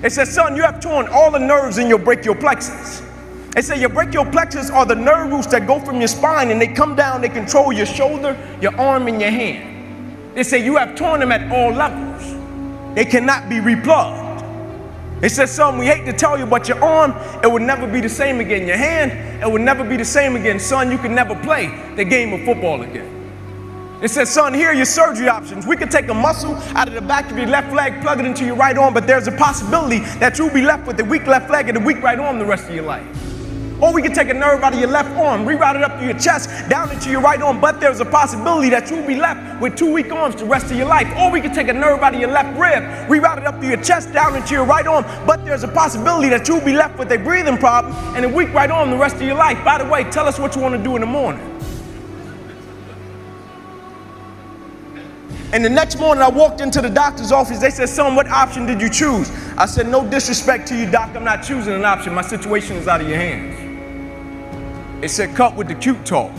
It says, son, you have torn all the nerves in your brachial plexus. It said your brachial plexus are the nerve roots that go from your spine and they come down, they control your shoulder, your arm, and your hand. They say you have torn them at all levels. They cannot be replugged. It says, son, we hate to tell you, but your arm, it will never be the same again. Your hand, it will never be the same again. Son, you can never play the game of football again. It says, son, here are your surgery options. We could take a muscle out of the back of your left leg, plug it into your right arm, but there's a possibility that you'll be left with a weak left leg and a weak right arm the rest of your life. Or we could take a nerve out of your left arm, reroute it up to your chest, down into your right arm, but there's a possibility that you'll be left with 2 weak arms the rest of your life. Or we could take a nerve out of your left rib, reroute it up to your chest, down into your right arm, but there's a possibility that you'll be left with a breathing problem and a weak right arm the rest of your life. By the way, tell us what you want to do in the morning. And the next morning I walked into the doctor's office. They said, son, what option did you choose? I said, no disrespect to you, doc. I'm not choosing an option. My situation is out of your hands. It said, cut with the cute talk.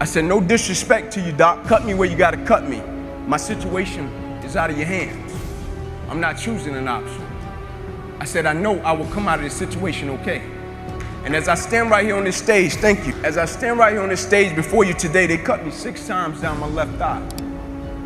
I said, no disrespect to you, doc. Cut me where you got to cut me. My situation is out of your hands. I'm not choosing an option. I said, I know I will come out of this situation okay. And as I stand right here on this stage, thank you. As I stand right here on this stage before you today, they cut me 6 times down my left thigh.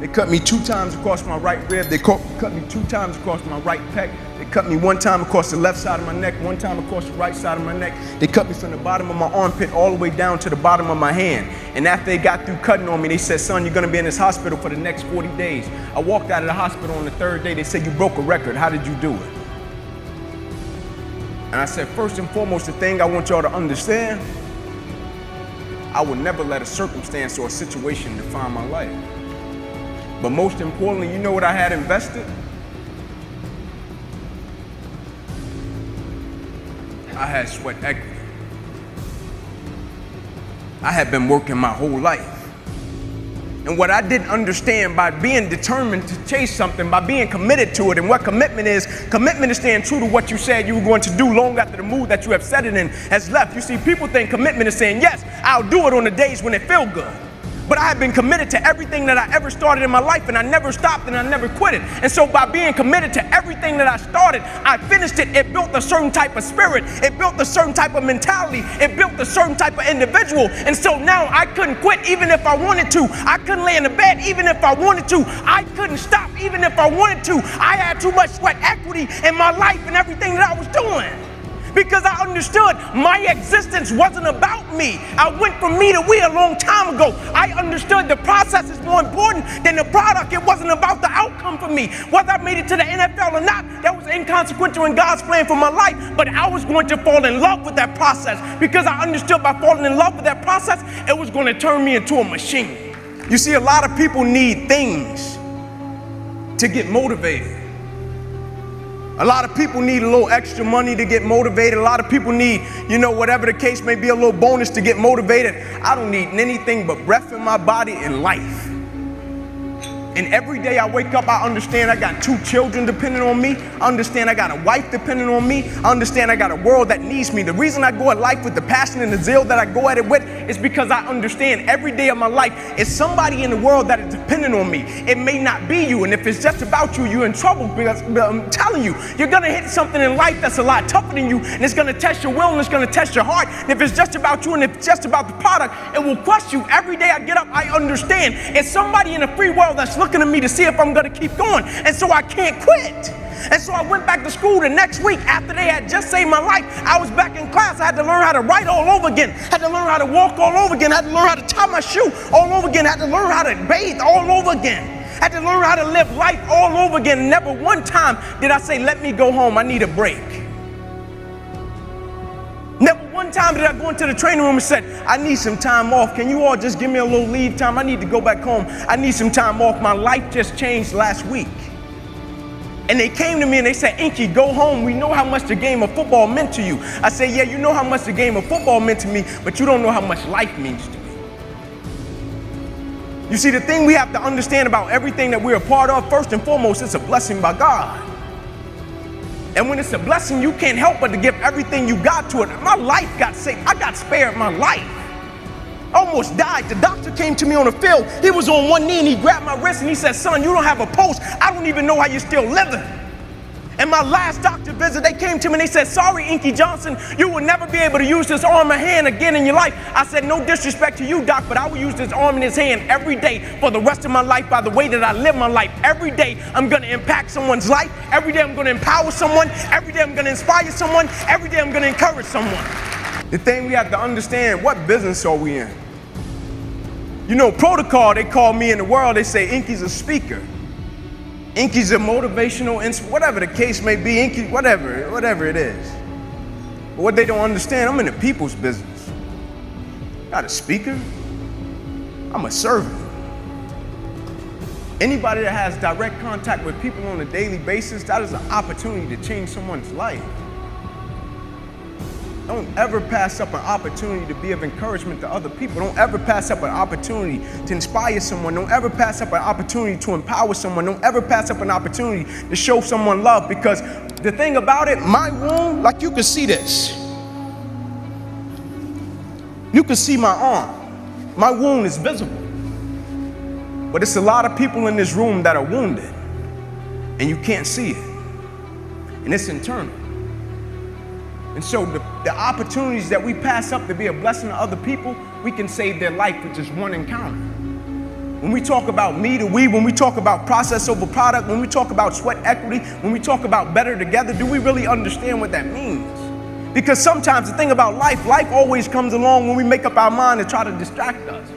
They cut me 2 times across my right rib. They cut me 2 times across my right pec. They cut me 1 time across the left side of my neck, 1 time across the right side of my neck. They cut me from the bottom of my armpit all the way down to the bottom of my hand. And after they got through cutting on me, they said, son, you're gonna be in this hospital for the next 40 days. I walked out of the hospital on the 3rd day. They said, you broke a record. How did you do it? And I said, first and foremost, the thing I want y'all to understand, I will never let a circumstance or a situation define my life. But most importantly, you know what I had invested? I had sweat equity. I had been working my whole life. And what I didn't understand, by being determined to chase something, by being committed to it, and what commitment is staying true to what you said you were going to do long after the mood that you have set it in has left. You see, people think commitment is saying, yes, I'll do it on the days when it feels good. But I have been committed to everything that I ever started in my life, and I never stopped and I never quit it. And so by being committed to everything that I started, I finished it. It built a certain type of spirit. It built a certain type of mentality. It built a certain type of individual. And so now I couldn't quit even if I wanted to. I couldn't lay in the bed even if I wanted to. I couldn't stop even if I wanted to. I had too much sweat equity in my life and everything that I was doing. Because I understood my existence wasn't about me. I went from me to we a long time ago. I understood the process is more important than the product. It wasn't about the outcome for me. Whether I made it to the NFL or not, that was inconsequential in God's plan for my life. But I was going to fall in love with that process because I understood by falling in love with that process, it was going to turn me into a machine. You see, a lot of people need things to get motivated. A lot of people need a little extra money to get motivated. A lot of people need, whatever the case may be, a little bonus to get motivated. I don't need anything but breath in my body and life. And every day I wake up, I understand I got 2 children depending on me. I understand I got a wife depending on me. I understand I got a world that needs me. The reason I go at life with the passion and the zeal that I go at it with is because I understand every day of my life is somebody in the world that is dependent on me. It may not be you, and if it's just about you, you're in trouble because I'm telling you, you're gonna hit something in life that's a lot tougher than you, and it's gonna test your will and it's gonna test your heart. And if it's just about you and if it's just about the product, it will crush you. Every day I get up, I understand it's somebody in the free world that's looking at me to see if I'm gonna keep going, and so I can't quit. And so I went back to school the next week after they had just saved my life. I was back in class. I had to learn how to write all over again. Had to learn how to walk all over again. Had to learn how to tie my shoe all over again. Had to learn how to bathe all over again. Had to learn how to live life all over again. Never one time did I say, let me go home, I need a break. Never one time did I go into the training room and said, I need some time off. Can you all just give me a little leave time? I need to go back home. I need some time off. My life just changed last week. And they came to me and they said, Inky, go home. We know how much the game of football meant to you. I said, yeah, you know how much the game of football meant to me, but you don't know how much life means to me. You see, the thing we have to understand about everything that we're a part of, first and foremost, it's a blessing by God. And when it's a blessing, you can't help but to give everything you got to it. My life got saved. I got spared my life. I almost died. The doctor came to me on the field. He was on one knee and he grabbed my wrist and he said, son, you don't have a pulse. I don't even know how you're still living. In my last doctor visit, they came to me and they said, sorry, Inky Johnson, you will never be able to use this arm and hand again in your life. I said, no disrespect to you, doc, but I will use this arm and this hand every day for the rest of my life by the way that I live my life. Every day I'm going to impact someone's life. Every day I'm going to empower someone. Every day I'm going to inspire someone. Every day I'm going to encourage someone. The thing we have to understand, what business are we in? You know, protocol, they call me in the world, they say Inky's a speaker. Inky's a motivational, whatever the case may be, Inky, whatever it is. But what they don't understand, I'm in the people's business. Not a speaker, I'm a servant. Anybody that has direct contact with people on a daily basis, that is an opportunity to change someone's life. Don't ever pass up an opportunity to be of encouragement to other people. Don't ever pass up an opportunity to inspire someone. Don't ever pass up an opportunity to empower someone. Don't ever pass up an opportunity to show someone love, because the thing about it, my wound, like you can see this. You can see my arm. My wound is visible. But it's a lot of people in this room that are wounded, and you can't see it. And it's internal. And so the opportunities that we pass up to be a blessing to other people, we can save their life with just one encounter. When we talk about me to we, when we talk about process over product, when we talk about sweat equity, when we talk about better together, do we really understand what that means? Because sometimes the thing about life always comes along when we make up our mind to try to distract us.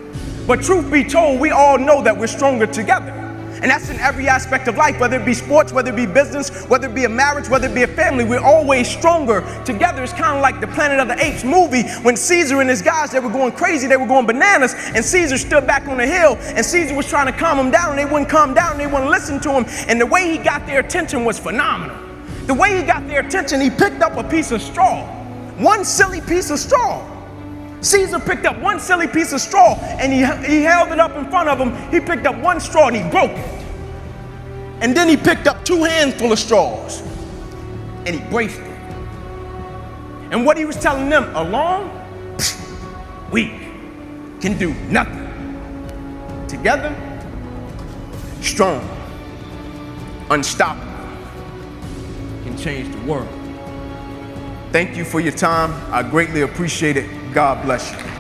But truth be told, we all know that we're stronger together. And that's in every aspect of life, whether it be sports, whether it be business, whether it be a marriage, whether it be a family, we're always stronger together. It's kind of like the Planet of the Apes movie when Caesar and his guys, they were going crazy, they were going bananas, and Caesar stood back on the hill, and Caesar was trying to calm them down, and they wouldn't calm down, and they wouldn't listen to him, and the way he got their attention was phenomenal. The way he got their attention, he picked up a piece of straw, one silly piece of straw. Caesar picked up one silly piece of straw and he held it up in front of him. He picked up one straw and he broke it. And then he picked up 2 handfuls of straws and he braced it. And what he was telling them, alone, weak, can do nothing. Together, strong, unstoppable, can change the world. Thank you for your time. I greatly appreciate it. God bless you.